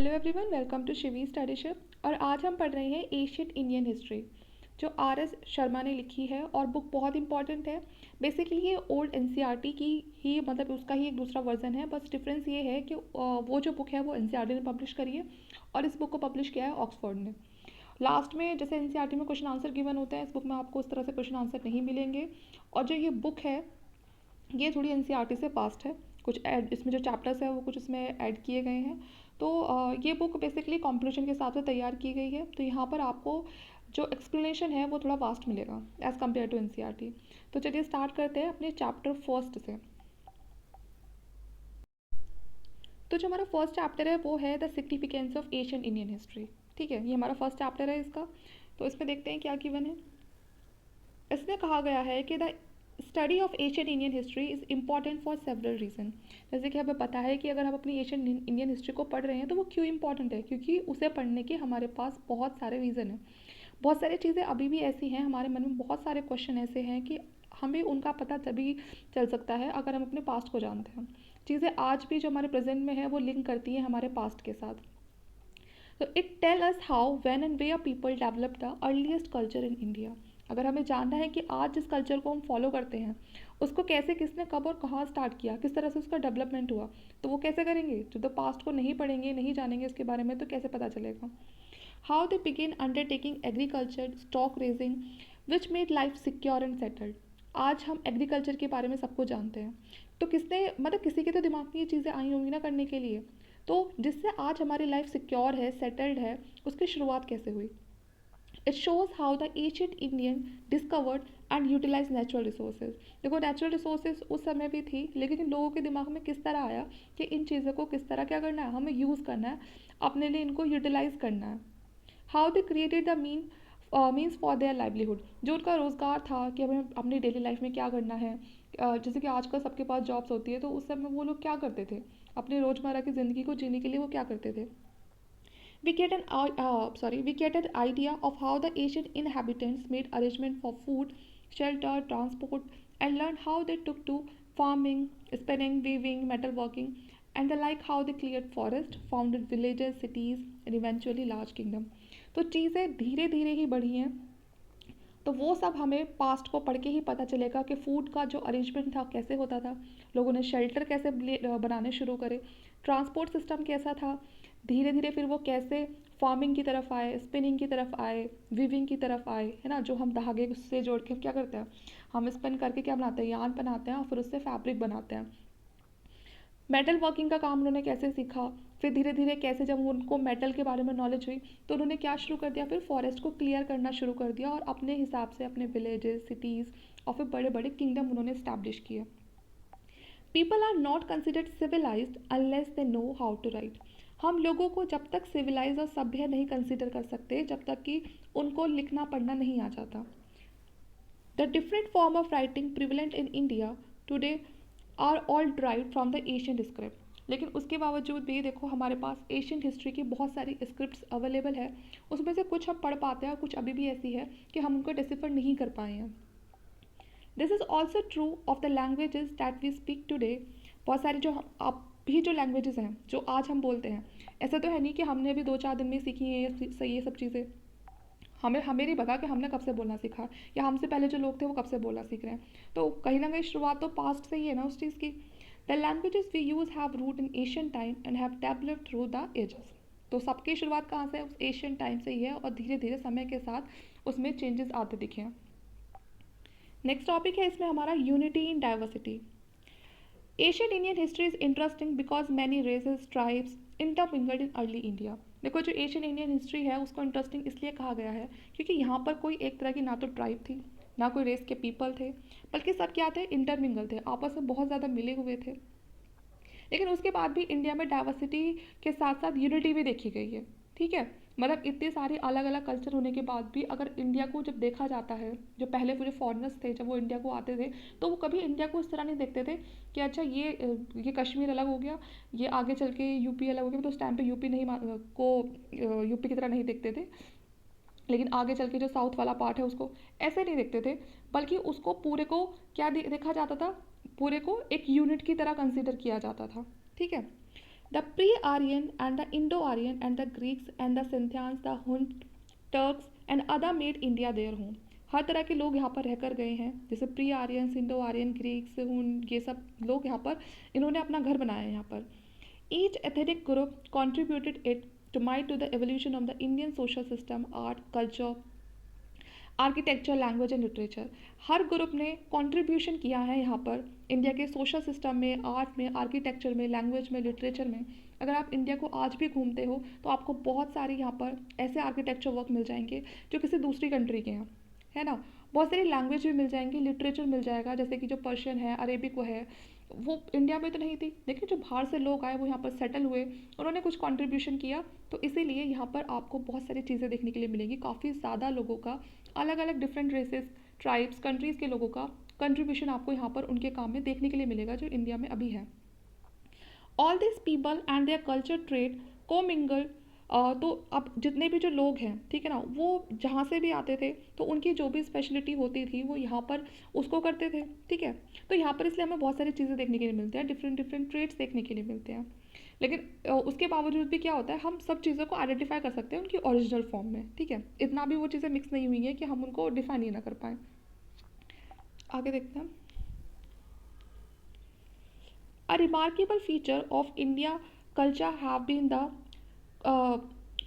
Hello everyone, welcome to Shivi studyship. और आज हम पढ़ रहे हैं एशियन इंडियन हिस्ट्री, जो आर एस शर्मा ने लिखी है। और बुक बहुत इंपॉर्टेंट है। बेसिकली ये ओल्ड एनसीईआरटी की ही, मतलब उसका ही एक दूसरा वर्जन है। बस डिफरेंस ये है कि वो जो बुक है वो एनसीईआरटी ने पब्लिश करी है और इस बुक को पब्लिश किया है ऑक्सफोर्ड ने। लास्ट में जैसे एनसीईआरटी में क्वेश्चन आंसर गिवन होते हैं, इस बुक में आपको उस तरह से क्वेश्चन आंसर नहीं मिलेंगे। और जो ये बुक है ये थोड़ी एनसीईआरटी से पास्ट है। कुछ ऐड इसमें जो चैप्टर्स है वो कुछ इसमें ऐड किए गए हैं। तो ये बुक बेसिकली कॉम्पिटिशन के हिसाब से तैयार की गई है। तो यहाँ पर आपको जो एक्सप्लेनेशन है वो थोड़ा वास्ट मिलेगा एज़ कम्पेयर टू एनसीईआरटी। तो चलिए स्टार्ट करते हैं अपने चैप्टर फर्स्ट से। तो जो हमारा फर्स्ट चैप्टर है वो है the significance of Asian Indian history. ठीक है, ये हमारा फर्स्ट चैप्टर है इसका। तो इसमें देखते हैं क्या गिवन है। इसमें कहा गया है कि the study of Asian Indian history is important for several reason. जैसे कि हमें पता है कि अगर हम अपनी एशियन इंडियन हिस्ट्री को पढ़ रहे हैं तो वो क्यों इंपॉर्टेंट है, क्योंकि उसे पढ़ने के हमारे पास बहुत सारे रीज़न हैं। बहुत सारी चीज़ें अभी भी ऐसी हैं, हमारे मन में बहुत सारे क्वेश्चन ऐसे हैं कि हमें उनका पता तभी चल सकता है अगर हम अपने पास्ट को जानते हैं। चीज़ें आज भी जो हमारे प्रेजेंट में है वो लिंक करती हैं हमारे पास्ट के साथ। तो it tell us how when and where people develop the earliest culture in India. अगर हमें जानना है कि आज जिस कल्चर को हम फॉलो करते हैं उसको कैसे, किसने, कब और कहाँ स्टार्ट किया, किस तरह से उसका डेवलपमेंट हुआ, तो वो कैसे करेंगे। जो तो पास्ट को नहीं पढ़ेंगे, नहीं जानेंगे इसके बारे में, तो कैसे पता चलेगा। How they begin undertaking agriculture, stock raising which made life secure and settled. आज हम एग्रीकल्चर के बारे में सबको जानते हैं, तो किसने, मतलब किसी के तो दिमाग में ये चीज़ें आई होंगी ना करने के लिए। तो जिससे आज हमारी लाइफ सिक्योर है, सेटल्ड है, उसकी शुरुआत कैसे हुई। It shows how the ancient Indian discovered and utilise natural resources. देखो, नेचुरल रिसोर्सेज उस समय भी थी, लेकिन इन लोगों के दिमाग में किस तरह आया कि इन चीज़ों को किस तरह क्या करना है, हमें यूज़ करना है, अपने लिए इनको यूटिलाइज करना है। How they created the means for their livelihood. जो उनका रोज़गार था कि हमें अपनी डेली लाइफ में क्या करना है। जैसे कि आजकल सबके पास जॉब्स होती है, तो उस समय वो लोग क्या करते थे, अपनी रोज़मर्रा की ज़िंदगी को जीने के लिए वो क्या करते थे। We get an idea of how the ancient inhabitants made arrangement for food, shelter, transport, and learned how they took to farming, spinning, weaving, metalworking, and the like, how they cleared forest, founded villages, cities, and eventually large kingdom. तो चीज़ें धीरे धीरे ही बढ़ी हैं। तो वो सब हमें पास्ट को पढ़ के ही पता चलेगा कि फ़ूड का जो अरेंजमेंट था कैसे होता था, लोगों ने शेल्टर कैसे बनाने शुरू करे, ट्रांसपोर्ट सिस्टम कैसा था, धीरे धीरे फिर वो कैसे फार्मिंग की तरफ आए, स्पिनिंग की तरफ आए, वीविंग की तरफ आए, है ना। जो हम धागे से जोड़ के क्या करते हैं, हम स्पिन करके क्या बनाते हैं, यान बनाते हैं और फिर उससे फैब्रिक बनाते हैं। मेटल वर्किंग का काम उन्होंने कैसे सीखा, फिर धीरे धीरे कैसे जब उनको मेटल के बारे में नॉलेज हुई तो उन्होंने क्या शुरू कर दिया, फिर फॉरेस्ट को क्लियर करना शुरू कर दिया और अपने हिसाब से अपने विलेजेस, सिटीज़ और फिर बड़े बड़े किंगडम उन्होंने इस्टेब्लिश किए। People are not considered civilised unless they know how to write. हम लोगों को जब तक सिविलाइज और सभ्य नहीं कंसिडर कर सकते जब तक कि उनको लिखना पढ़ना नहीं आ जाता। The different form of writing prevalent in India today are all drive from the ancient script. लेकिन उसके बावजूद भी देखो हमारे पास एशियन हिस्ट्री की बहुत सारी स्क्रिप्ट्स अवेलेबल है। उसमें से कुछ हम पढ़ पाते हैं और कुछ अभी भी ऐसी है कि हम उनको डिसिफर नहीं कर पाए हैं। This is also true of the languages that we speak today. बहुत सारी जो अब भी जो लैंग्वेजेस हैं जो आज हम बोलते हैं, ऐसा तो है नहीं कि हमने भी 2-4 दिन में सीखी हैं ये सब चीज़ें। हमें नहीं पता कि हमने कब से बोलना सीखा, या हमसे पहले जो लोग थे वो कब से बोलना सीख रहे हैं। तो कहीं ना कहीं शुरुआत तो पास्ट से ही है ना उस चीज़ की। The languages we use have root in ancient time and have developed through the ages. तो सबकी शुरुआत कहाँ से है, उस एशियन टाइम से ही है और धीरे धीरे समय के साथ उसमें चेंजेस आते दिखे हैं। नेक्स्ट टॉपिक है इसमें हमारा unity in diversity. Ancient Indian history is interesting because many races tribes intermingled in early India. देखो, जो एशियन इंडियन हिस्ट्री है उसको इंटरेस्टिंग इसलिए कहा गया है क्योंकि यहाँ पर कोई एक तरह की ना तो ट्राइब थी, ना कोई रेस के पीपल थे, बल्कि सब क्या थे, इंटरमिंगल थे, आपस में बहुत ज़्यादा मिले हुए थे। लेकिन उसके बाद भी इंडिया में डाइवर्सिटी के साथ साथ यूनिटी भी देखी गई है। ठीक है, मतलब इतने सारे अलग अलग कल्चर होने के बाद भी अगर इंडिया को जब देखा जाता है, जो पहले वो जो फॉरेनर्स थे जब वो इंडिया को आते थे तो वो कभी इंडिया को इस तरह नहीं देखते थे कि अच्छा ये कश्मीर अलग हो गया, ये आगे चल के यूपी अलग हो गया। तो उस टाइम पे यूपी नहीं को यूपी की तरह नहीं देखते थे, लेकिन आगे चल के जो साउथ वाला पार्ट है उसको ऐसे नहीं देखते थे, बल्कि उसको पूरे को क्या देखा जाता था, पूरे को एक यूनिट की तरह कंसिडर किया जाता था। ठीक है, the pre Aryan and the Indo Aryan and the Greeks and the Scythians the Hun Turks and other made India their home. हर तरह के लोग यहाँ पर रहकर गए हैं, जैसे pre Aryan, Indo Aryan, Greeks, Hun, ये सब लोग यहाँ पर इन्होंने अपना घर बनाया है यहाँ पर। Each ethnic group contributed it to might to the evolution of the Indian social system, art, culture, architecture, language and literature. Her group ने कंट्रीब्यूशन किया है यहाँ पर इंडिया के सोशल सिस्टम में, आर्ट में, आर्किटेक्चर में, लैंग्वेज में, लिटरेचर में। अगर आप इंडिया को आज भी घूमते हो तो आपको बहुत सारे यहाँ पर ऐसे आर्किटेक्चर वर्क मिल जाएंगे जो किसी दूसरी कंट्री के हैं, है ना। बहुत सारी लैंग्वेज भी मिल जाएंगी, लिटरेचर मिल जाएगा, जैसे कि जो पर्शियन है, अरेबिक वो है, वो इंडिया में तो नहीं थी, लेकिन जो बाहर से लोग आए वो यहाँ पर सेटल हुए, उन्होंने कुछ कंट्रीब्यूशन किया, तो इसीलिए यहाँ पर आपको बहुत सारी चीज़ें देखने के लिए मिलेंगी। काफ़ी ज़्यादा लोगों का, अलग अलग डिफरेंट रेसेस, ट्राइब्स, कंट्रीज़ के लोगों का कंट्रीब्यूशन आपको यहाँ पर उनके काम में देखने के लिए मिलेगा जो इंडिया में अभी है। All this people and their culture trade को मिंगल। तो अब जितने भी जो लोग हैं, ठीक है ना, वो जहाँ से भी आते थे तो उनकी जो भी स्पेशलिटी होती थी वो यहाँ पर उसको करते थे, ठीक है। तो यहाँ पर इसलिए हमें बहुत सारी चीज़ें देखने के लिए मिलते हैं, डिफरेंट डिफरेंट ट्रेड्स देखने के लिए मिलते हैं। लेकिन उसके बावजूद भी क्या होता है, हम सब चीज़ों को आइडेंटिफाई कर सकते हैं उनकी ओरिजिनल फॉर्म में, ठीक है। इतना भी वो चीज़ें मिक्स नहीं हुई हैं कि हम उनको डिफाइन ही ना कर पाएँ। आगे देखते हैं। A remarkable feature of India culture have been the uh,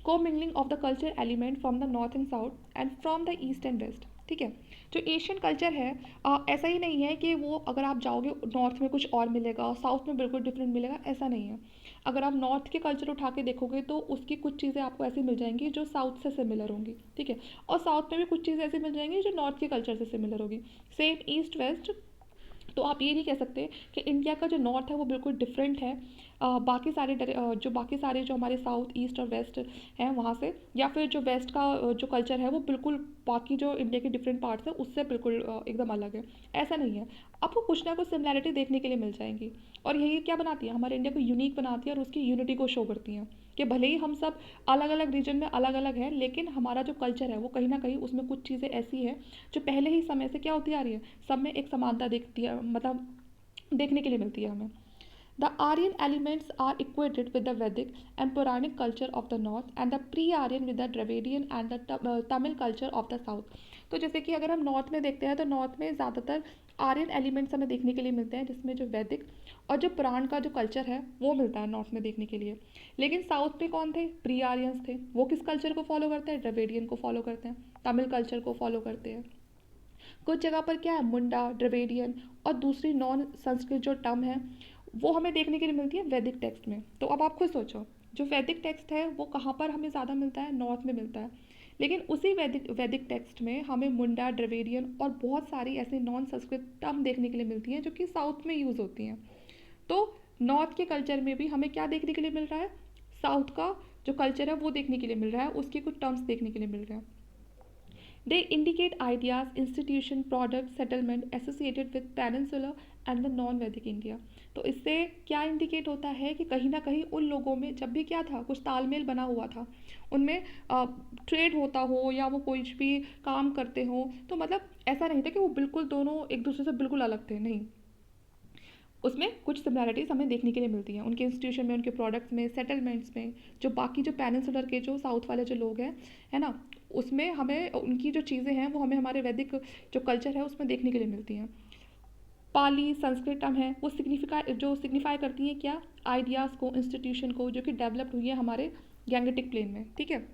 commingling of the cultural element from the north and south and from the east and west, ठीक है। जो एशियन कल्चर है, ऐसा ही नहीं है कि वो अगर आप जाओगे नॉर्थ में कुछ और मिलेगा, साउथ में बिल्कुल डिफरेंट मिलेगा, ऐसा नहीं है। अगर आप नॉर्थ के कल्चर उठा के देखोगे तो उसकी कुछ चीज़ें आपको ऐसी मिल जाएंगी जो साउथ से सिमिलर होंगी, ठीक है। और साउथ में भी कुछ चीज़ें ऐसी मिल जाएंगी जो नॉर्थ के कल्चर से सिमिलर होगी। Same east west. तो आप ये नहीं कह सकते कि इंडिया का जो नॉर्थ है वो बिल्कुल डिफरेंट है बाकी सारे जो बाकी सारे जो हमारे साउथ, ईस्ट और वेस्ट हैं वहाँ से, या फिर जो वेस्ट का जो कल्चर है वो बिल्कुल बाकी जो इंडिया के डिफरेंट पार्ट्स हैं उससे बिल्कुल एकदम अलग है। ऐसा नहीं है, आपको कुछ ना कुछ सिमिलैरिटी देखने के लिए मिल जाएंगी, और यही क्या बनाती है, हमारे इंडिया को यूनिक बनाती है और उसकी यूनिटी को शो करती हैं कि भले ही हम सब अलग अलग रीजन में अलग अलग हैं, लेकिन हमारा जो कल्चर है वो कहीं ना कहीं उसमें कुछ चीज़ें ऐसी हैं जो पहले ही समय से क्या होती आ रही है, सब में एक समानता दिखती है, मतलब देखने के लिए मिलती है हमें। The Aryan elements are equated with the Vedic and Puranic culture of the north and the pre-Aryan with the Dravidian and the Tamil culture of the south। तो जैसे कि अगर हम नॉर्थ में देखते हैं तो नॉर्थ में ज़्यादातर आर्यन एलिमेंट्स हमें देखने के लिए मिलते हैं, जिसमें जो वैदिक और जो पुराण का जो कल्चर है वो मिलता है नॉर्थ में देखने के लिए। लेकिन साउथ में कौन थे, प्री आर्यंस थे। वो किस कल्चर को फॉलो करते हैं, द्रविडियन को फॉलो करते हैं, तमिल कल्चर को फॉलो करते हैं। कुछ जगह पर क्या है, मुंडा, द्रविडियन और दूसरी नॉन संस्कृत जो टर्म है वो हमें देखने के लिए मिलती है वैदिक टेक्स्ट में। तो अब आप खुद सोचो, जो वैदिक टेक्स्ट है वो कहाँ पर हमें ज़्यादा मिलता है, नॉर्थ में मिलता है। लेकिन उसी वैदिक टेक्स्ट में हमें मुंडा, द्रविडियन और बहुत सारी ऐसी नॉन संस्कृत टर्म देखने के लिए मिलती हैं जो कि साउथ में यूज़ होती हैं। तो नॉर्थ के कल्चर में भी हमें क्या देखने के लिए मिल रहा है, साउथ का जो कल्चर है वो देखने के लिए मिल रहा है, उसके कुछ टर्म्स देखने के लिए मिल रहे हैं। They indicate ideas, institution, products, settlement associated with Peninsular and the non-Vedic India। तो इससे क्या इंडिकेट होता है कि कहीं ना कहीं उन लोगों में जब भी क्या था, कुछ तालमेल बना हुआ था, उनमें ट्रेड होता हो या वो कोई भी काम करते हो, तो मतलब ऐसा नहीं था कि वो बिल्कुल दोनों एक दूसरे से बिल्कुल अलग थे, नहीं। उसमें कुछ सिमिलैरिटीज़ हमें देखने के लिए मिलती हैं उनके इंस्टीट्यूशन में, उनके प्रोडक्ट्स में, सेटलमेंट्स में। जो बाकी जो पेनिनसुलर के जो साउथ वाले जो लोग हैं, है ना, उसमें हमें उनकी जो चीज़ें हैं वो हमें हमारे वैदिक जो कल्चर है उसमें देखने के लिए मिलती हैं। पाली, संस्कृत टर्म है वो सिग्निफाई करती हैं क्या, आइडियाज़ को, इंस्टीट्यूशन को, जो कि डेवलप्ड हुई है हमारे गैंगेटिक प्लेन में, ठीक है।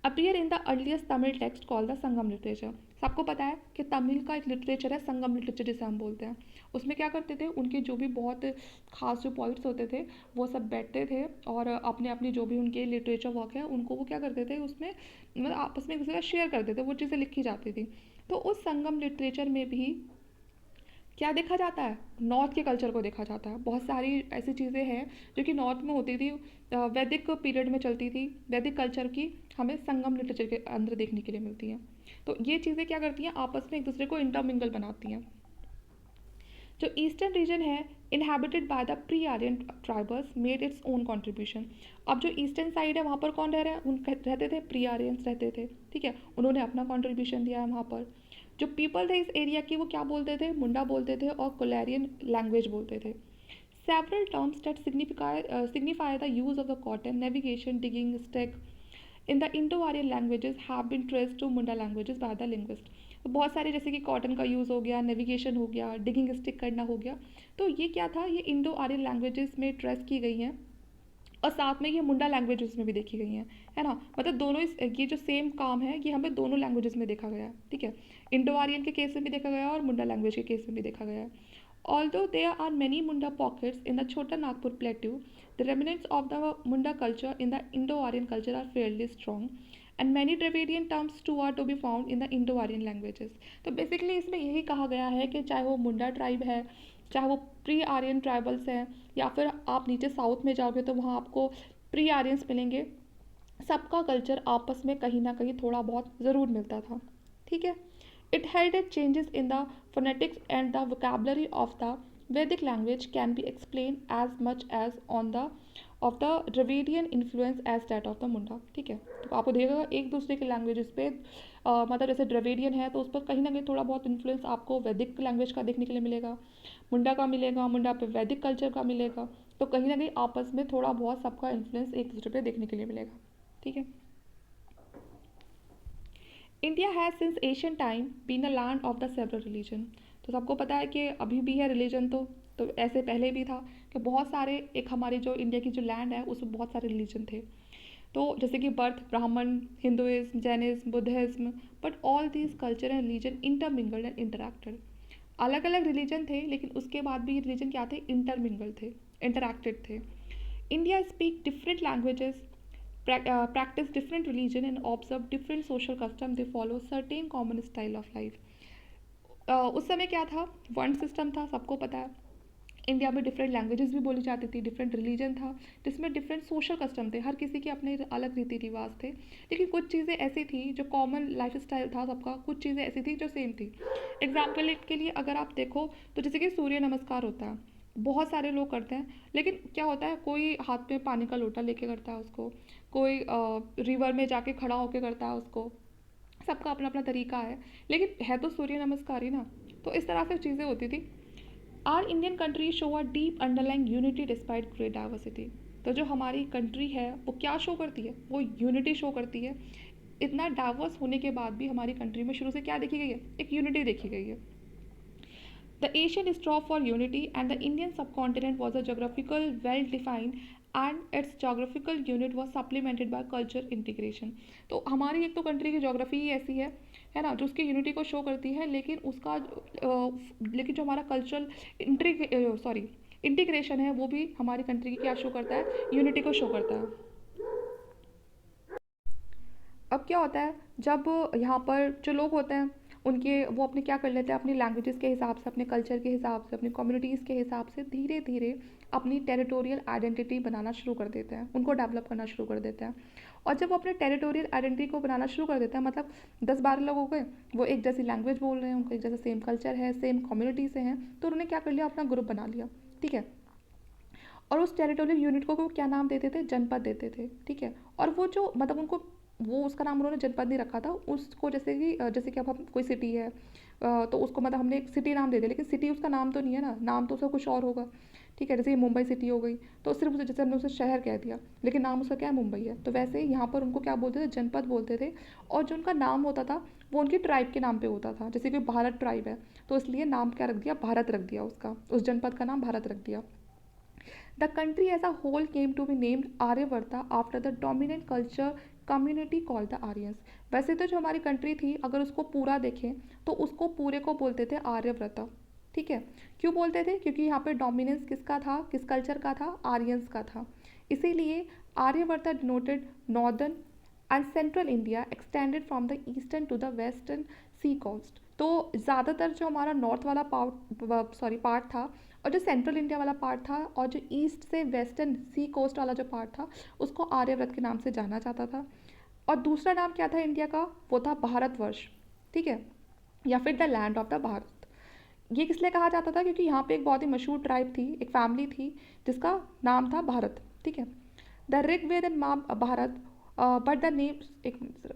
Appear in the earliest Tamil text call the Sangam literature. सबको पता है कि तमिल का एक लिटरेचर है संगम लिटरेचर जिसे हम बोलते हैं। उसमें क्या करते थे, उनके जो भी बहुत खास जो पॉइंट्स होते थे वो सब बैठते थे और अपने अपनी जो भी उनके लिटरेचर वर्क है उनको वो क्या करते थे, उसमें मतलब आपस में एक दूसरे का शेयर करते थे, वो चीज़ें लिखी जाती थी। तो उस संगम लिटरेचर में भी क्या देखा जाता है, नॉर्थ के कल्चर को देखा जाता है। बहुत सारी ऐसी चीज़ें हैं जो कि नॉर्थ में होती थी, वैदिक पीरियड में चलती थी, वैदिक कल्चर की हमें संगम लिटरेचर के अंदर देखने के लिए मिलती हैं। तो ये चीज़ें क्या करती हैं, आपस में एक दूसरे को इंटरमिंगल बनाती हैं। जो ईस्टर्न रीजन है inhabited by the pre Aryan tribals made its own contribution. अब जो ईस्टर्न साइड है वहाँ पर कौन रह रहा है, उन रहते थे प्री आर्यंस रहते थे, ठीक है, उन्होंने अपना कॉन्ट्रीब्यूशन दिया है वहाँ पर। जो पीपल थे इस एरिया की वो क्या बोलते थे, मुंडा बोलते थे और कोलेरियन लैंग्वेज बोलते थे। Several terms that signify the use of the cotton, navigation, digging, stick in the Indo-Aryan languages have been traced to Munda languages by the linguist. तो बहुत सारे जैसे कि कॉटन का यूज़ हो गया, नेविगेशन हो गया, डिगिंग स्टिक करना हो गया, तो ये क्या था, ये इंडो आर्यन लैंग्वेजेस में ट्रेस की गई हैं और साथ में ये मुंडा लैंग्वेजेस में भी देखी गई हैं, है ना। मतलब दोनों ये जो सेम काम है ये हमें दोनों लैंग्वेजेस में देखा गया है, ठीक है। इंडो आर्यन के केस में भी देखा गया है और मुंडा लैंग्वेज के केस में भी देखा गया है। Although there are many Munda pockets in the Chota Nagpur plateau, the remnants of the Munda culture in the Indo-Aryan culture are fairly strong, and many Dravidian terms too are to be found in the Indo-Aryan languages. तो basically इसमें यही कहा गया है कि चाहे वो मुंडा tribe है, चाहे वो प्री आर्यन ट्राइबल्स हैं, या फिर आप नीचे साउथ में जाओगे तो वहाँ आपको प्री आर्यंस मिलेंगे, सबका कल्चर आपस में कहीं ना कहीं थोड़ा बहुत ज़रूर मिलता था, ठीक है। It held that changes in the phonetics and the vocabulary of the Vedic language can be explained as much as on the of the Dravidian influence as that of the Munda, ठीक है। तो आपको देखिएगा एक दूसरे के languages पे मतलब जैसे द्रविडियन है तो उस पर कहीं ना कहीं थोड़ा बहुत इन्फ्लुएंस आपको वैदिक लैंग्वेज का देखने के लिए मिलेगा, मुंडा का मिलेगा, मुंडा पे वैदिक कल्चर का मिलेगा, तो कहीं ना कहीं आपस में थोड़ा बहुत सबका इन्फ्लुएंस एक दूसरे पे देखने के लिए मिलेगा, ठीक है। India has since ancient time been a land of the several religion. तो सबको पता है कि अभी भी है रिलीजन, तो ऐसे पहले भी था कि बहुत सारे, एक हमारी जो इंडिया की जो लैंड है उसमें बहुत सारे रिलीजन थे। तो जैसे कि बर्थ ब्राह्मण, Hinduism, Jainism, Buddhism, but all these culture and religion intermingled and interacted. अलग अलग रिलीजन थे लेकिन उसके बाद भी ये रिलीजन क्या थे, इंटरमिंगल थे, इंटरैक्टेड थे। India speak different languages, practice different religion and observe different social custom, they follow certain common style of life. उस समय क्या था, वन सिस्टम था, सबको पता है। इंडिया में डिफरेंट लैंग्वेजेस भी बोली जाती थी, डिफरेंट रिलीजन था, जिसमें डिफरेंट सोशल कस्टम थे, हर किसी के अपने अलग रीति रिवाज थे। लेकिन कुछ चीज़ें ऐसी थी जो कॉमन लाइफ स्टाइल था सबका, कुछ चीज़ें ऐसी थी जो सेम थी। एग्जाम्पल के लिए अगर आप देखो तो जैसे कि सूर्य नमस्कार होता है, बहुत सारे लोग करते हैं, लेकिन क्या होता है, कोई हाथ में पानी का लोटा लेके करता है उसको, कोई रिवर में जाके खड़ा होके करता है उसको, सबका अपना अपना तरीका है, लेकिन है तो सूर्य नमस्कार ही ना। तो इस तरह से चीज़ें होती थी। Our Indian country show a deep underlying unity despite great diversity. तो जो हमारी कंट्री है वो क्या शो करती है, वो यूनिटी शो करती है। इतना डाइवर्स होने के बाद भी हमारी कंट्री में शुरू से क्या देखी गई है, एक यूनिटी देखी गई है। The Asian strove for unity and the Indian subcontinent was a geographical well defined and its geographical unit was supplemented by culture integration. तो हमारी एक तो कंट्री की जोग्राफी ही ऐसी है ना, जो उसकी यूनिटी को शो करती है, लेकिन उसका लेकिन जो हमारा कल्चरल इंटीग्रेशन है वो भी हमारी कंट्री की क्या शो करता है, यूनिटी को शो करता है। अब क्या होता है, जब यहाँ पर जो लोग होते हैं उनके वो अपने क्या कर लेते हैं, अपनी लैंग्वेजेस के हिसाब से, अपने कल्चर के हिसाब से, अपनी कम्युनिटीज़ के हिसाब से धीरे धीरे अपनी टेरिटोरियल आइडेंटिटी बनाना शुरू कर देते हैं, उनको डेवलप करना शुरू कर देते हैं। और जब वो अपने टेरिटोरियल आइडेंटिटी को बनाना शुरू कर देते हैं, मतलब 10-12 लोग हो गए, वो एक जैसी लैंग्वेज बोल रहे हैं, उनको एक जैसा सेम कल्चर है, सेम कम्युनिटी से हैं, तो उन्होंने क्या कर लिया, अपना ग्रुप बना लिया, ठीक है। और उस टेरिटोरियल यूनिट को वो क्या नाम देते थे, जनपद देते थे, ठीक है। और वो जो मतलब उनको वो उसका नाम उन्होंने जनपद नहीं रखा था उसको, जैसे कि अब हम कोई सिटी है तो उसको मतलब हमने एक सिटी नाम दे दिया, लेकिन सिटी उसका नाम तो नहीं है ना, नाम तो उसका कुछ और होगा, ठीक है। जैसे मुंबई सिटी हो गई तो सिर्फ उसे, जैसे हमने उसे शहर कह दिया, लेकिन नाम उसका क्या है, मुंबई है। तो वैसे ही यहाँ पर उनको क्या बोलते थे, जनपद बोलते थे। और जो उनका नाम होता था वो उनकी ट्राइब के नाम पे होता था, जैसे कि भारत ट्राइब है तो इसलिए नाम क्या रख दिया, भारत रख दिया, उसका उस जनपद का नाम भारत रख दिया। The country as a whole came to be named Aryavarta after the dominant culture community called the Aryans. वैसे तो जो हमारी कंट्री थी अगर उसको पूरा देखें तो उसको पूरे को बोलते थे आर्यव्रता, ठीक है। क्यों बोलते थे, क्योंकि यहाँ पे डोमिनेंस किसका था, किस कल्चर का था, आर्यंस का था। इसीलिए Aryavarta denoted northern and central India extended from the eastern to the western sea coast. तो ज़्यादातर जो हमारा नॉर्थ वाला पार्ट था, और जो सेंट्रल इंडिया वाला पार्ट था, और जो ईस्ट से वेस्टर्न सी कोस्ट वाला जो पार्ट था, उसको आर्यव्रत के नाम से जाना जाता था। और दूसरा नाम क्या था इंडिया का, वो था भारतवर्ष, ठीक है, या फिर the land of the Bharat. ये किस लिए कहा जाता था, क्योंकि यहाँ पे एक बहुत ही मशहूर ट्राइब थी, एक फैमिली थी जिसका नाम था भारत, ठीक है। द ऋग्वेद एंड माँ भारत, बट द नेम, एक minute,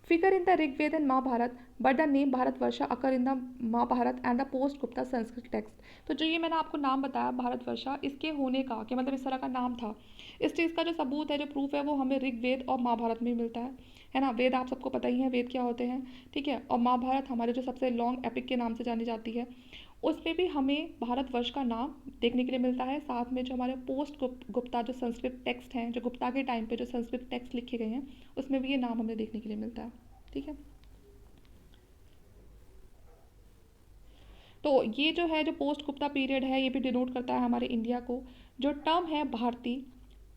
figure in the Rig Veda and Mahabharat, but the name Bharatvarsha occur in the Mahabharat and the post Gupta Sanskrit text. तो जो ये मैंने आपको नाम बताया भारतवर्षा, इसके होने का कि मतलब इस तरह का नाम था, इस चीज़ का जो सबूत है, जो प्रूफ है, वो हमें ऋग्वेद और महाभारत में मिलता है ना। वेद आप सबको पता ही है वेद क्या होते हैं, ठीक है। और महाभारत हमारे जो सबसे लॉन्ग एपिक के नाम से जानी जाती है, उसमें भी हमें भारतवर्ष का नाम देखने के लिए मिलता है। साथ में जो हमारे पोस्ट गुप्ता जो संस्कृत टेक्स्ट हैं, जो गुप्ता के टाइम पे जो संस्कृत टेक्स्ट लिखे गए हैं, उसमें भी ये नाम हमें देखने के लिए मिलता है, ठीक है। तो ये जो है, जो पोस्ट गुप्ता पीरियड है, ये भी डिनोट करता है हमारे इंडिया को। जो टर्म है भारतीय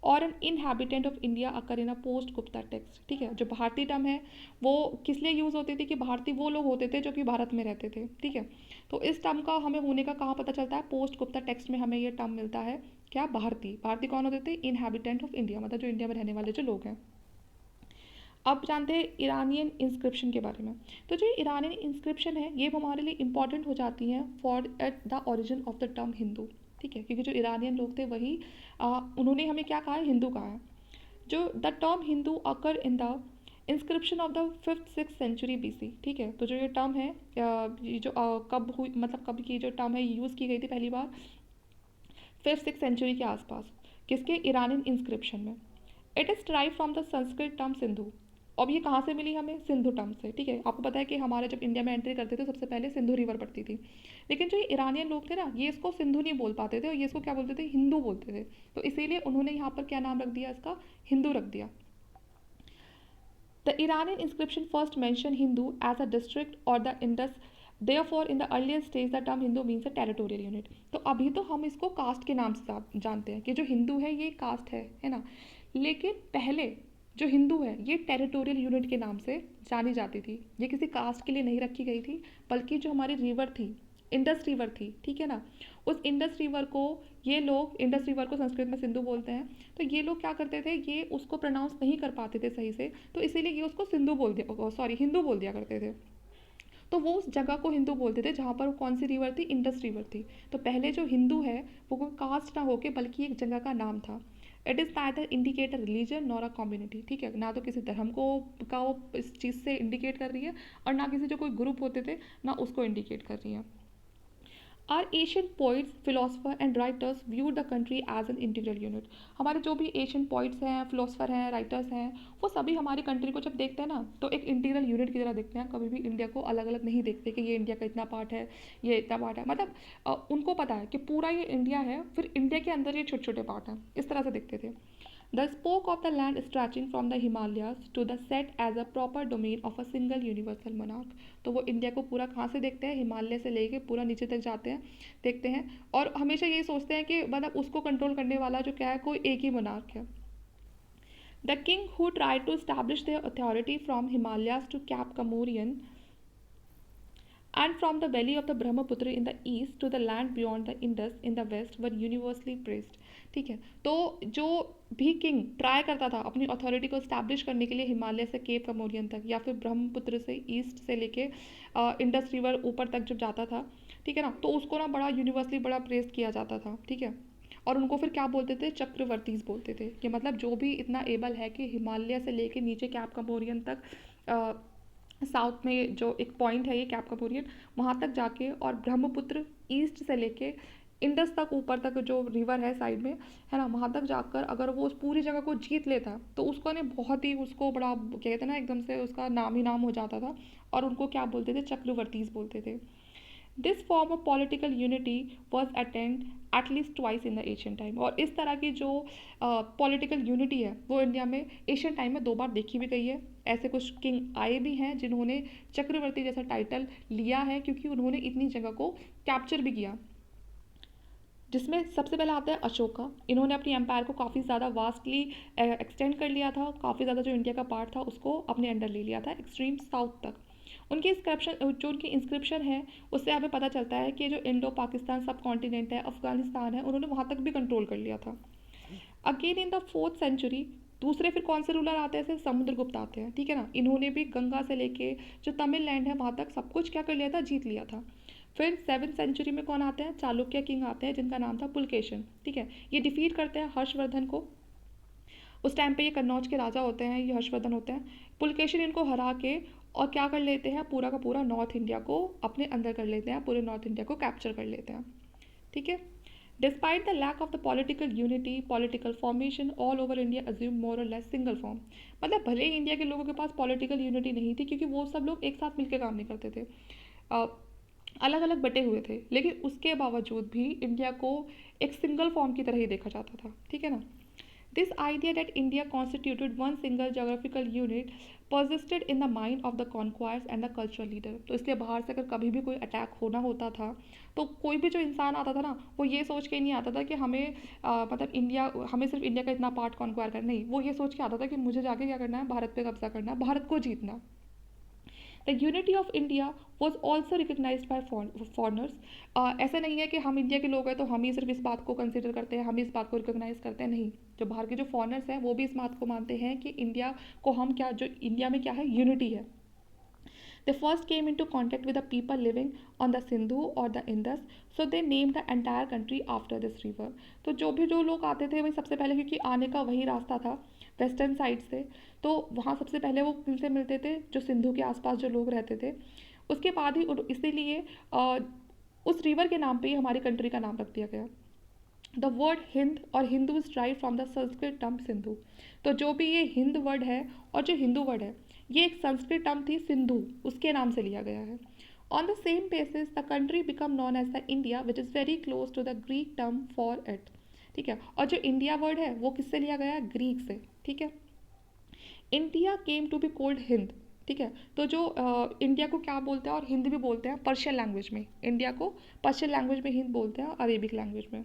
और an inhabitant of India occur in a post Gupta text, ठीक है। जो भारतीय टर्म है वो किस लिए यूज़ होती थी, कि भारतीय वो लोग होते थे जो कि भारत में रहते थे, ठीक है। तो इस टर्म का हमें होने का कहाँ पता चलता है, पोस्ट गुप्ता टेक्स्ट में हमें ये टर्म मिलता है। क्या, भारतीय। भारतीय कौन होते थे, इनहैबिटेंट ऑफ इंडिया, मतलब जो इंडिया में रहने वाले जो लोग हैं। अब जानते हैं ईरानियन इंस्क्रिप्शन के बारे में। तो जो ईरानियन इंस्क्रिप्शन है, ये हमारे लिए इंपॉर्टेंट हो जाती हैं for at the origin of the term Hindu, ठीक है। क्योंकि जो ईरानियन लोग थे वही उन्होंने हमें क्या कहा है, हिंदू कहा है। जो the term Hindu occur in the inscription of the 5th-6th century BC, ठीक है। तो जो ये टर्म है, ये जो कब हुई, मतलब कब की जो टर्म है यूज़ की गई थी पहली बार, 5th-6th सेंचुरी के आसपास, किसके, ईरानियन इंस्क्रिप्शन में। It is drive from the Sanskrit term Sindhu. अब ये कहाँ से मिली हमें, सिंधु टर्म से, ठीक है। आपको पता है कि हमारे जब इंडिया में एंट्री करते थे सबसे पहले सिंधु रिवर पड़ती थी। लेकिन जो ये ईरानियन लोग थे ना, ये इसको सिंधु नहीं बोल पाते थे और ये इसको क्या बोलते थे, हिंदू बोलते थे। तो इसीलिए उन्होंने यहाँ पर क्या नाम रख दिया इसका, हिंदू रख दिया। The Iranian inscription first mentioned Hindu as a district or the Indus. Therefore, in the earliest stage, the term Hindu means a territorial unit. तो अभी तो हम इसको कास्ट के नाम से जानते हैं कि जो हिंदू है ये कास्ट है ना। लेकिन पहले जो हिंदू है ये टेरिटोरियल यूनिट के नाम से जानी जाती थी। ये किसी कास्ट के लिए नहीं रखी गई थी, बल्कि जो हमारी रिवर थी, इंडस रिवर थी, ठीक है ना। उस इंडस रिवर को ये लोग, इंडस रिवर को संस्कृत में सिंधु बोलते हैं, तो ये लोग क्या करते थे, ये उसको प्रोनाउंस नहीं कर पाते थे सही से, तो इसीलिए ये उसको सिंधु बोल दिया, सॉरी, हिंदू बोल दिया करते थे। तो वो उस जगह को हिंदू बोलते थे जहाँ पर कौन सी रिवर थी, इंडस रिवर थी। तो पहले जो हिंदू है वो कोई कास्ट ना होके बल्कि एक जगह का नाम था। It is neither indicate a religion nor a community, ठीक है। ना तो किसी धर्म को का वो इस चीज़ से इंडिकेट कर रही है, और ना किसी जो कोई ग्रुप होते थे ना उसको इंडिकेट कर रही है। Are Asian poets, philosopher and writers view the country as an integral unit. हमारे जो भी एशियन पोइट्स हैं, फिलोसफर हैं, राइटर्स हैं, वो सभी हमारी कंट्री को जब देखते हैं ना, तो एक इंटीग्रल यूनिट की तरह देखते हैं। कभी भी इंडिया को अलग अलग नहीं देखते कि ये इंडिया का इतना पार्ट है, ये इतना पार्ट है। मतलब उनको पता है कि पूरा ये इंडिया है, फिर इंडिया के अंदर ये छोटे छोटे पार्ट हैं, इस तरह से देखते थे। The spoke of the land stretching from the Himalayas to the set as a proper domain of a single universal monarch. तो वो इंडिया को पूरा कहाँ से देखते हैं, हिमालय से लेके पूरा नीचे तक जाते हैं, देखते हैं, और हमेशा यही सोचते हैं कि मतलब उसको कंट्रोल करने वाला जो क्या है, कोई एक ही मोनार्क है। The king who tried to establish their authority from Himalayas to Cape Comorian and from the valley of the Brahmaputra in the east to the land beyond the Indus in the west were universally praised, ठीक है। तो जो भी king try करता था अपनी authority को establish करने के लिए हिमालय से केप कमोरियन तक, या फिर ब्रह्मपुत्र से ईस्ट से लेके इंडस रिवर ऊपर तक जब जाता था, ठीक है ना, तो उसको ना बड़ा यूनिवर्सली बड़ा प्रेज किया जाता था, ठीक है। और उनको फिर क्या बोलते थे, चक्रवर्तीज बोलते थे, कि मतलब जो भी इतना एबल है कि हिमालय से लेके नीचे कैप कमोरियन तक, साउथ में जो एक पॉइंट है ये कैप कपूरियन, वहाँ तक जाके, और ब्रह्मपुत्र ईस्ट से लेके इंडस तक ऊपर तक जो रिवर है साइड में, है ना, वहाँ तक जाकर अगर वो उस पूरी जगह को जीत लेता तो उसको ने बहुत ही, उसको बड़ा क्या कहते हैं ना, एकदम से उसका नाम ही नाम हो जाता था, और उनको क्या बोलते थे, चक्रवर्तीज बोलते थे। This form of political unity was attend at least twice in the Asian time. और इस तरह की जो पॉलिटिकल यूनिटी है वो इंडिया में एशियन टाइम में 2 बार देखी भी गई है। ऐसे कुछ किंग आए भी हैं जिन्होंने चक्रवर्ती जैसा टाइटल लिया है, क्योंकि उन्होंने इतनी जगह को कैप्चर भी किया। जिसमें सबसे पहले आता है अशोका। इन्होंने अपनी एम्पायर को काफ़ी ज़्यादा वास्टली एक्सटेंड कर लिया था, काफ़ी ज़्यादा जो इंडिया का पार्ट था उसको अपने अंडर ले लिया था, एक्सट्रीम साउथ तक। उनकी इंस्क्रिप्शन, जो उनकी इंस्क्रिप्शन है, उससे हमें पता चलता है कि जो इंडो पाकिस्तान सब कॉन्टिनेंट है, अफगानिस्तान है, उन्होंने वहाँ तक भी कंट्रोल कर लिया था। Again in the 4th century दूसरे फिर कौन से रूलर आते हैं, फिर समुद्रगुप्त आते हैं, ठीक है ना। इन्होंने भी गंगा से लेके जो तमिल लैंड है वहाँ तक सब कुछ क्या कर लिया था, जीत लिया था। फिर 7th सेंचुरी में कौन आते हैं, चालुक्य किंग आते हैं जिनका नाम था पुलकेशन, ठीक है। ये डिफीट करते हैं हर्षवर्धन को। उस टाइम पे ये कन्नौज के राजा होते हैं, ये हर्षवर्धन होते हैं। पुलकेशिन इनको हरा के और क्या कर लेते हैं, पूरा का पूरा नॉर्थ इंडिया को अपने अंदर कर लेते हैं, पूरे नॉर्थ इंडिया को कैप्चर कर लेते हैं। ठीक है। Despite the lack of the political unity, political formation all over India assume more or less single form. मतलब भले ही इंडिया के लोगों के पास पॉलिटिकल यूनिटी नहीं थी, क्योंकि वो सब लोग एक साथ मिलकर काम नहीं करते थे, अलग अलग बटे हुए थे, लेकिन उसके बावजूद भी इंडिया को एक सिंगल फॉर्म की तरह ही देखा जाता था। ठीक है ना। This idea that India constituted one single geographical unit persisted in the mind of the conquerors and the cultural leader। तो इसलिए बाहर से अगर कभी भी कोई अटैक होना होता था, तो कोई भी जो इंसान आता था ना, वो ये सोच के नहीं आता था कि हमें मतलब इंडिया, हमें सिर्फ इंडिया का इतना पार्ट कॉन्क्वायर करना, नहीं, वो ये सोच के आता था कि मुझे जाके क्या करना है, भारत पे कब्जा करना है, भारत को जीतना। The unity of India was also recognise by foreigners. ऐसा नहीं है कि हम इंडिया के लोग हैं तो हम ही सिर्फ इस बात को कंसिडर करते हैं, हम ही इस बात को रिकॉग्नाइज करते हैं, नहीं, जो बाहर के जो फॉरनर्स हैं वो भी इस बात को मानते हैं कि इंडिया को हम क्या, जो इंडिया में क्या है, यूनिटी है। They first came into contact with the people living on the Sindhu or the Indus, so they named the entire country after this river। तो जो लोग आते थे वही सबसे पहले, क्योंकि आने का वही रास्ता था वेस्टर्न साइड से, तो वहाँ सबसे पहले वो किनसे मिलते थे, जो सिंधु के आसपास जो लोग रहते थे। उसके बाद ही इसीलिए उस रिवर के नाम पे ही हमारी कंट्री का नाम रख दिया गया। द वर्ड हिंद और Hindu is drive from the Sanskrit term Sindhu. तो जो भी ये हिंद वर्ड है और जो हिंदू वर्ड है, ये एक संस्कृत टर्म थी सिंधु, उसके नाम से लिया गया है। On the same basis the country become known as the India which is very close to the Greek term for it. ठीक है। और जो इंडिया वर्ड है वो किससे लिया गया है, ग्रीक से। ठीक है। India came to be called Hind. ठीक है। तो जो इंडिया को क्या बोलते हैं, और हिंदी भी बोलते हैं पर्शियन लैंग्वेज में, इंडिया को पर्शियन लैंग्वेज में हिंद बोलते हैं, अरेबिक लैंग्वेज में।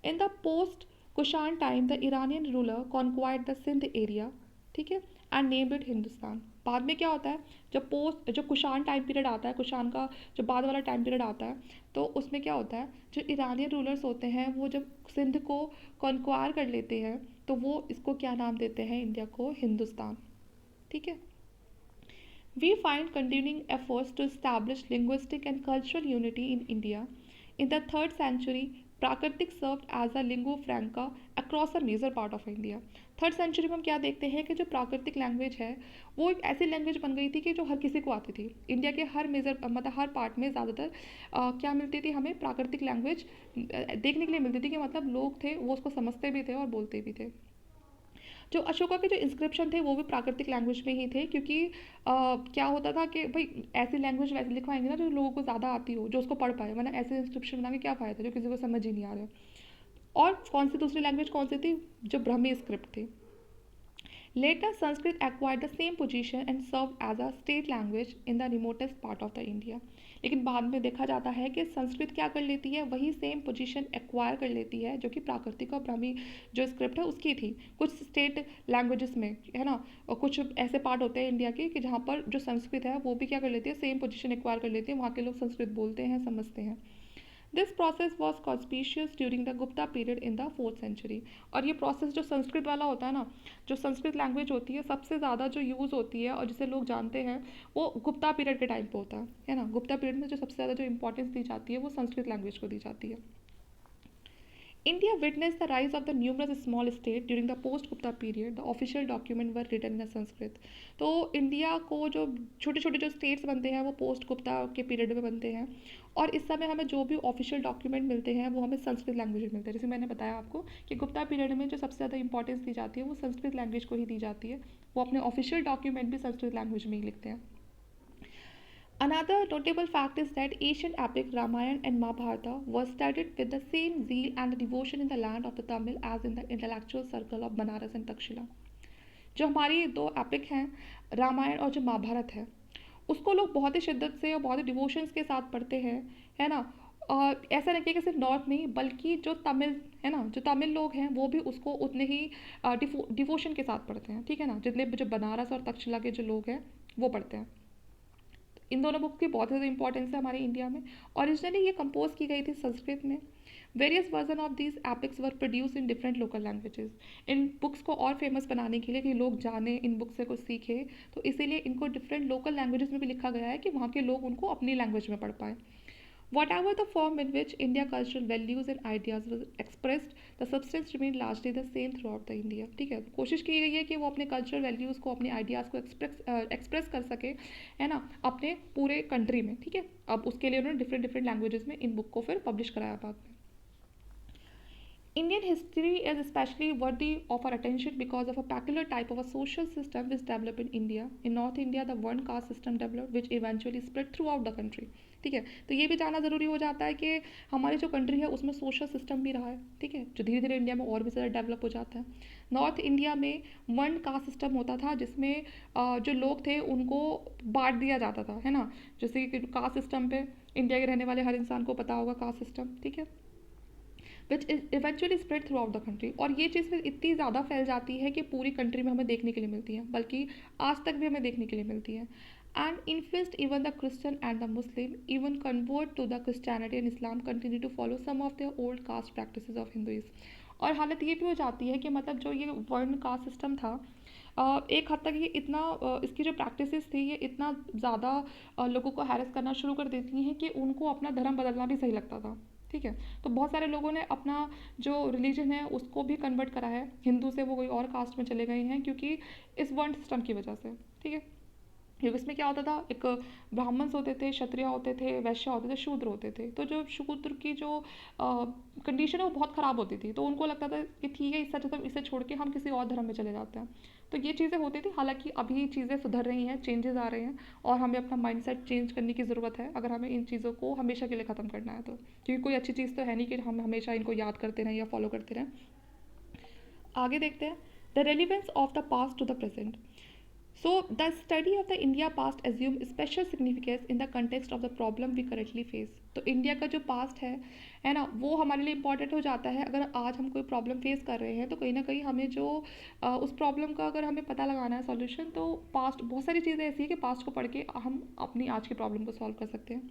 In the post Kushan time, the Iranian ruler conquered the Sindh area, ठीक है, and named it हिंदुस्तान। बाद में क्या होता है, जो कुशान टाइम पीरियड आता है, कुशान का जो बाद वाला टाइम पीरियड आता है, तो उसमें क्या होता है, जो ईरानियन रूलर्स होते हैं वो जब सिंध को कॉन्क्वायर कर लेते हैं, तो वो इसको क्या नाम देते हैं, इंडिया को हिंदुस्तान। ठीक है। We find continuing efforts to establish linguistic and cultural unity in India. In the 3rd century, प्राकृतिक served as a lingua franca across a major part of India। 3rd century में हम क्या देखते हैं कि जो प्राकृतिक लैंग्वेज है वो एक ऐसी लैंग्वेज बन गई थी कि जो हर किसी को आती थी। इंडिया के हर मेजर मतलब हर पार्ट में ज़्यादातर क्या मिलती थी हमें, प्राकृतिक लैंग्वेज देखने के लिए मिलती थी, कि मतलब लोग थे वो उसको समझते भी थे और बोलते भी थे। जो अशोका के जो इंस्क्रिप्शन थे वो भी प्राकृतिक लैंग्वेज में ही थे, क्योंकि क्या होता था कि भाई ऐसी लैंग्वेज वैसे लिखवाएंगे ना जो लोगों को ज़्यादा आती हो, जो उसको पढ़ पाए, वरना ऐसे इंस्क्रिप्शन बना के क्या फ़ायदा जो किसी को समझ ही नहीं आ रहा। और कौन सी दूसरी लैंग्वेज कौन सी थी, जो ब्रह्मी स्क्रिप्ट थी। Later, Sanskrit acquired the same position and served as a state language in the remotest part of the India। लेकिन बाद में देखा जाता है कि संस्कृत क्या कर लेती है, वही सेम पोजीशन एक्वायर कर लेती है जो कि प्राकृतिक और ब्राह्मी जो स्क्रिप्ट है उसकी थी, कुछ स्टेट लैंग्वेजेस में, है ना। और कुछ ऐसे पार्ट होते हैं इंडिया के कि जहाँ पर जो संस्कृत है वो भी क्या कर लेती है, सेम पोजीशन एक्वायर कर लेती है, वहाँ के लोग संस्कृत बोलते हैं, समझते हैं। This process was conspicuous during the Gupta period in the 4th century. और ये प्रोसेस जो संस्कृत वाला होता है ना, जो संस्कृत लैंग्वेज होती है सबसे ज़्यादा जो यूज़ होती है और जिसे लोग जानते हैं वो गुप्ता पीरियड के टाइम पे होता है ना। गुप्ता पीरियड में जो सबसे ज़्यादा जो इंपॉर्टेंस दी जाती है वो संस्कृत लैंग्वेज को दी जाती है। India witnessed the rise of the numerous small states during the post-Gupta period. The official documents were written in Sanskrit। तो इंडिया को जो छोटे छोटे जो स्टेट्स बनते हैं वो पोस्ट गुप्ता के पीरियड में बनते हैं, और इस समय हमें जो भी ऑफिशियल डॉक्यूमेंट मिलते हैं वो हमें संस्कृत लैंग्वेज में मिलते हैं। जैसे मैंने बताया आपको कि गुप्ता पीरियड में जो सबसे ज़्यादा इंपॉर्टेंस दी जाती है वो संस्कृत लैंग्वेज को ही दी जाती है, वो अपने ऑफिशियल डॉक्यूमेंट भी संस्कृत लैंग्वेज में ही लिखते हैं। Another notable fact is that ancient epic Ramayana and Mahabharata was studied with the same zeal and devotion in the land of the Tamil as in the intellectual circle of Banaras and Takshila। जो हमारी दो epic हैं, रामायण और जो महाभारत है, उसको लोग बहुत ही शिद्दत से और बहुत ही डिवोशंस के साथ पढ़ते हैं, है ना। और ऐसा नहीं कि सिर्फ नॉर्थ नहीं बल्कि जो तमिल है ना, जो तमिल लोग हैं वो भी उसको उतने ही डिवोशन के साथ पढ़ते हैं। ठीक है ना। जितने जो बनारस और तक्षशिला के जो लोग हैं वो पढ़ते हैं। इन दोनों बुक की बहुत ज़्यादा इंपॉर्टेंस है हमारे इंडिया में। ओरिजिनली ये कंपोज की गई थी संस्कृत में। Various version of these epics were produce in different local languages. इन बुक्स को और फेमस बनाने के लिए कि लोग जाने इन बुक से कुछ सीखे, तो इसीलिए इनको डिफरेंट लोकल लैंग्वेजेस में भी लिखा गया है कि वहाँ के लोग उनको अपनी लैंग्वेज में पढ़ पाए। Whatever the form in which India cultural values and ideas was expressed, the substance remained largely the same throughout the India. ठीक है, कोशिश की गई है कि वो अपने कल्चरल वैल्यूज़ को, अपने आइडियाज़ को एक्सप्रेस कर सके, है ना, अपने पूरे कंट्री में. ठीक है, अब उसके लिए उन्होंने डिफरेंट डिफरेंट लैंग्वेजेस में इन बुक को फिर पब्लिश कराया बाद में. Indian history is especially worthy of our attention because of a peculiar type of a social system which developed in India. In North India, the one caste system developed, which eventually spread throughout the country. ठीक है, तो ये भी जानना ज़रूरी हो जाता है कि हमारी जो कंट्री है उसमें सोशल सिस्टम भी रहा है. ठीक है, जो धीरे धीरे इंडिया में और भी ज़्यादा डेवलप हो जाता है. नॉर्थ इंडिया में वन कास्ट सिस्टम होता था जिसमें जो लोग थे उनको बांट दिया जाता था, है ना. जैसे कि कास्ट सिस्टम पे इंडिया के रहने वाले हर इंसान को पता होगा कास्ट सिस्टम. ठीक है, which is eventually spread through out the country. और ये चीज़ फिर इतनी ज़्यादा फैल जाती है कि पूरी कंट्री में हमें देखने के लिए मिलती है, बल्कि आज तक भी हमें देखने के लिए मिलती है. And influenced even the Christian and the Muslim even convert to the Christianity and Islam continue to follow some of the old caste practices of Hinduism. और हालत ये भी हो जाती है कि मतलब जो ये वर्ण कास्ट सिस्टम था, एक हद तक ये इतना इसकी जो प्रैक्टिसेस थी ये इतना ज़्यादा लोगों को हैरेस करना शुरू कर देती हैं कि उनको अपना धर्म बदलना भी सही लगता था. ठीक है, तो बहुत सारे लोगों ने अपना जो रिलीजन है उसको भी कन्वर्ट करा है, हिंदू से वो कोई और कास्ट में चले गए हैं क्योंकि इस वर्ण सिस्टम की वजह से. ठीक है, क्योंकि इसमें क्या होता था, एक ब्राह्मण्स होते थे, क्षत्रिय होते थे, वैश्य होते थे, शूद्र होते थे. तो जो शूद्र की जो कंडीशन है वो बहुत ख़राब होती थी, तो उनको लगता था कि ठीक है, इससे अच्छा तो इसे छोड़ के हम किसी और धर्म में चले जाते हैं. तो ये चीज़ें होती थी. हालांकि अभी चीज़ें सुधर रही हैं, चेंजेस आ रहे हैं और हमें अपना माइंडसेट चेंज करने की ज़रूरत है अगर हमें इन चीज़ों को हमेशा के लिए ख़त्म करना है तो. क्योंकि कोई अच्छी चीज़ तो है नहीं कि हम हमेशा इनको याद करते रहें या फॉलो करते रहें. आगे देखते हैं, the relevance of the past to the present. So, the study of the India past assume special significance in the context of the problem we currently face. तो इंडिया का जो पास्ट है ना, वो हमारे लिए इम्पॉर्टेंट हो जाता है. अगर आज हम कोई प्रॉब्लम फेस कर रहे हैं तो कहीं ना कहीं हमें जो उस प्रॉब्लम का अगर हमें पता लगाना है सॉल्यूशन, तो पास्ट बहुत सारी चीज़ें ऐसी है कि पास्ट को पढ़ के हम अपनी आज की प्रॉब्लम को सॉल्व कर सकते हैं.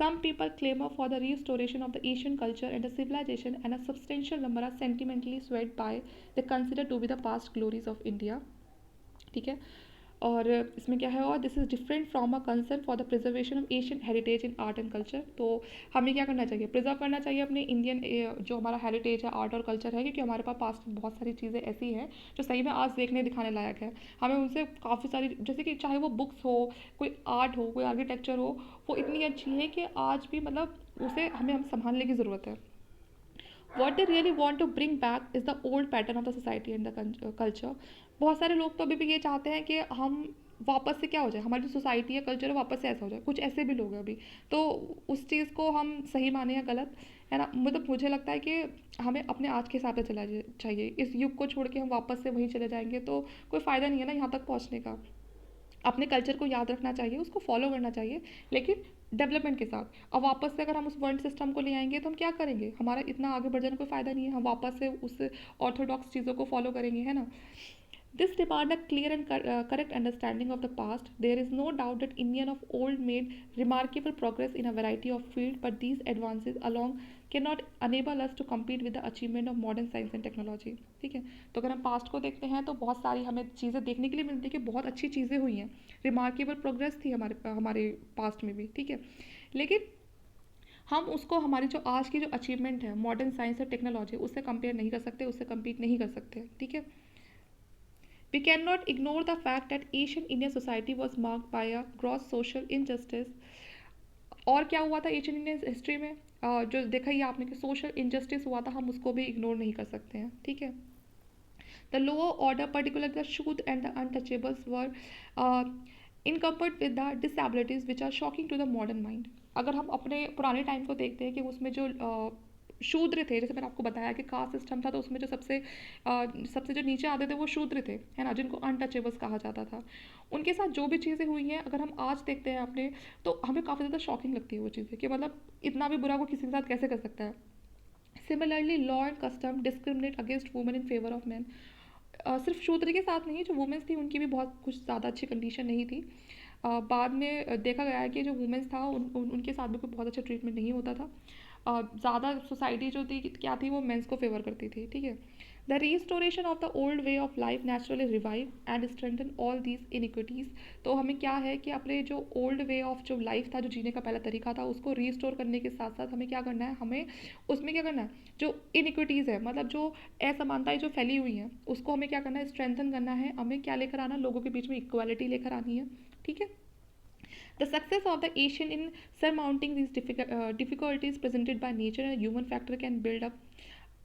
Some people clamour for the restoration of the Asian culture and the civilization, and a substantial number are sentimentally swayed by they consider to be the past glories of India. ठीक है, और इसमें क्या है, और this is different from a concern for the preservation of Asian heritage in art and culture. तो हमें क्या करना चाहिए, प्रिजर्व करना चाहिए अपने इंडियन जो हमारा हेरिटेज है, आर्ट और कल्चर है, क्योंकि हमारे पास पास्ट में बहुत सारी चीज़ें ऐसी हैं जो सही में आज देखने दिखाने लायक है. हमें उनसे काफ़ी सारी, जैसे कि चाहे वो बुक्स हो, कोई आर्ट हो, कोई आर्किटेक्चर हो, वो इतनी अच्छी है कि आज भी मतलब उसे हम संभालने की ज़रूरत है. What they really want to bring back is the old pattern of the society and the culture. बहुत सारे लोग तो अभी भी ये चाहते हैं कि हम वापस से क्या हो जाए, हमारी जो सोसाइटी है, कल्चर है, वापस से ऐसा हो जाए. कुछ ऐसे भी लोग हैं अभी, तो उस चीज़ को हम सही माने या गलत, है ना. मतलब मुझे लगता है कि हमें अपने आज के हिसाब से चला चाहिए. इस युग को छोड़ के हम वापस से वहीं चले जाएंगे तो कोई फ़ायदा नहीं है ना यहाँ तक पहुँचने का. अपने कल्चर को याद रखना चाहिए, उसको फॉलो करना चाहिए, लेकिन डेवलपमेंट के साथ. अब वापस से अगर हम उस वर्ल्ड सिस्टम को ले आएंगे तो हम क्या करेंगे, हमारा इतना आगे बढ़ जाने कोई फ़ायदा नहीं है. हम वापस से उस ऑर्थोडॉक्स चीज़ों को फॉलो करेंगे, है ना. This demand a clear and correct understanding of the past. There is no doubt that Indian of old made remarkable progress in a variety of fields, but these advances alone cannot enable us to compete with the achievement of modern science and technology. ठीक है, तो अगर हम past को देखते हैं तो बहुत सारी हमें चीज़ें देखने के लिए मिलती है कि बहुत अच्छी चीज़ें हुई हैं, रिमार्केबल प्रोग्रेस थी हमारे पास्ट में भी. ठीक है, लेकिन हम उसको हमारी जो आज की जो अचीवमेंट है मॉडर्न साइंस और टेक्नोलॉजी, उससे कंपेयर नहीं कर सकते, उससे कम्पीट नहीं कर सकते. ठीक है, we cannot ignore the fact that Asian Indian society was marked by a gross social injustice. और क्या हुआ था एशियन इंडियन हिस्ट्री में, जो देखा ही आपने कि सोशल इनजस्टिस हुआ था, हम उसको भी इग्नोर नहीं कर सकते हैं. ठीक है, the lower order particular the Shudra and the untouchables were encumbered with the disabilities which are shocking to the modern mind. अगर हम अपने पुराने टाइम को देखते हैं कि उसमें जो शूद्र थे, जैसे मैंने आपको बताया कि कास्ट सिस्टम था, तो उसमें जो सबसे जो नीचे आते थे वो शूद्र थे, है ना, जिनको अनटचेबल्स कहा जाता था. उनके साथ जो भी चीज़ें हुई हैं अगर हम आज देखते हैं अपने, तो हमें काफ़ी ज़्यादा शॉकिंग लगती है वो चीज़ें कि मतलब इतना भी बुरा को किसी के साथ कैसे कर सकता है. Similarly law and custom discriminate against women in favour of man. सिर्फ शूद्र के साथ नहीं, जो वुमेंस थी उनकी भी बहुत कुछ ज़्यादा अच्छी कंडीशन नहीं थी. बाद में देखा गया है कि जो वुमेंस था उनके साथ भी कोई बहुत अच्छा ट्रीटमेंट नहीं होता था. ज़्यादा सोसाइटी जो थी क्या थी, वो मेंस को फेवर करती थी. ठीक है, the restoration of the old way of life naturally revive and strengthen all these inequities. तो हमें क्या है कि अपने जो ओल्ड वे ऑफ जो लाइफ था, जो जीने का पहला तरीका था, उसको रिस्टोर करने के साथ साथ हमें क्या करना है, हमें उसमें क्या करना है, जो इनिक्विटीज़ है, मतलब जो असमानताएं जो फैली हुई हैं, उसको हमें क्या करना है, स्ट्रेंथन करना है। हमें क्या लेकर आना, लोगों के बीच में इक्वालिटी लेकर आनी है। ठीक है। The success of the Asian in surmounting these difficulties presented by nature and human factor can build up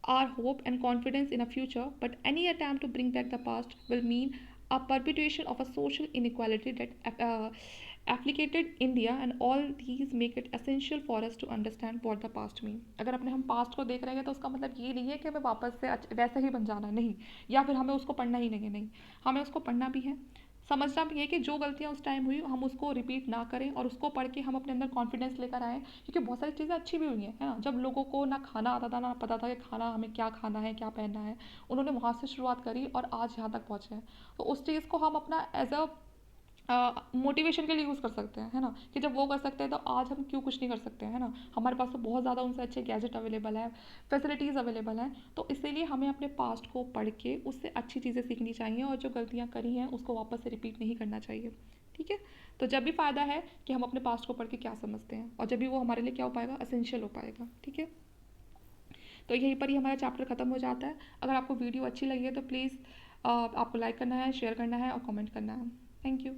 our hope and confidence in a future, but any attempt to bring back the past will mean a perpetuation of a social inequality that afflicted India, and all these make it essential for us to understand what the past mean. अगर अपने हम past को देख रहे हैं तो उसका मतलब ये नहीं है कि हमें वापस से वैसे ही बन जाना, नहीं, या फिर हमें उसको पढ़ना ही नहीं है, नहीं, हमें उसको पढ़ना भी है, समझना भी है कि जो गलतियाँ उस टाइम हुई हम उसको रिपीट ना करें, और उसको पढ़ के हम अपने अंदर कॉन्फिडेंस लेकर आएँ, क्योंकि बहुत सारी चीज़ें अच्छी भी हुई हैं, है ना। जब लोगों को ना खाना आता था, ना पता था कि खाना हमें क्या खाना है, क्या पहनना है, उन्होंने वहाँ से शुरुआत करी और आज यहाँ तक पहुँचे हैं। तो उस चीज़ को हम अपना एज अ मोटिवेशन के लिए यूज़ कर सकते हैं, है ना, कि जब वो कर सकते हैं तो आज हम क्यों कुछ नहीं कर सकते हैं, है ना। हमारे पास तो बहुत ज़्यादा उनसे अच्छे गैजेट अवेलेबल है, फैसिलिटीज़ अवेलेबल हैं। तो इसीलिए हमें अपने पास्ट को पढ़ के उससे अच्छी चीज़ें सीखनी चाहिए, और जो गलतियाँ करी हैं उसको वापस से रिपीट नहीं करना चाहिए। ठीक है। तो जब भी फ़ायदा है कि हम अपने पास्ट को पढ़ के क्या समझते हैं, और जब भी वो हमारे लिए क्या हो पाएगा, असेंशियल हो पाएगा। ठीक है। तो यहीं पर ही हमारा चैप्टर ख़त्म हो जाता है। अगर आपको वीडियो अच्छी लगी है तो प्लीज़ आपको लाइक करना है, शेयर करना है और कमेंट करना है। Thank you.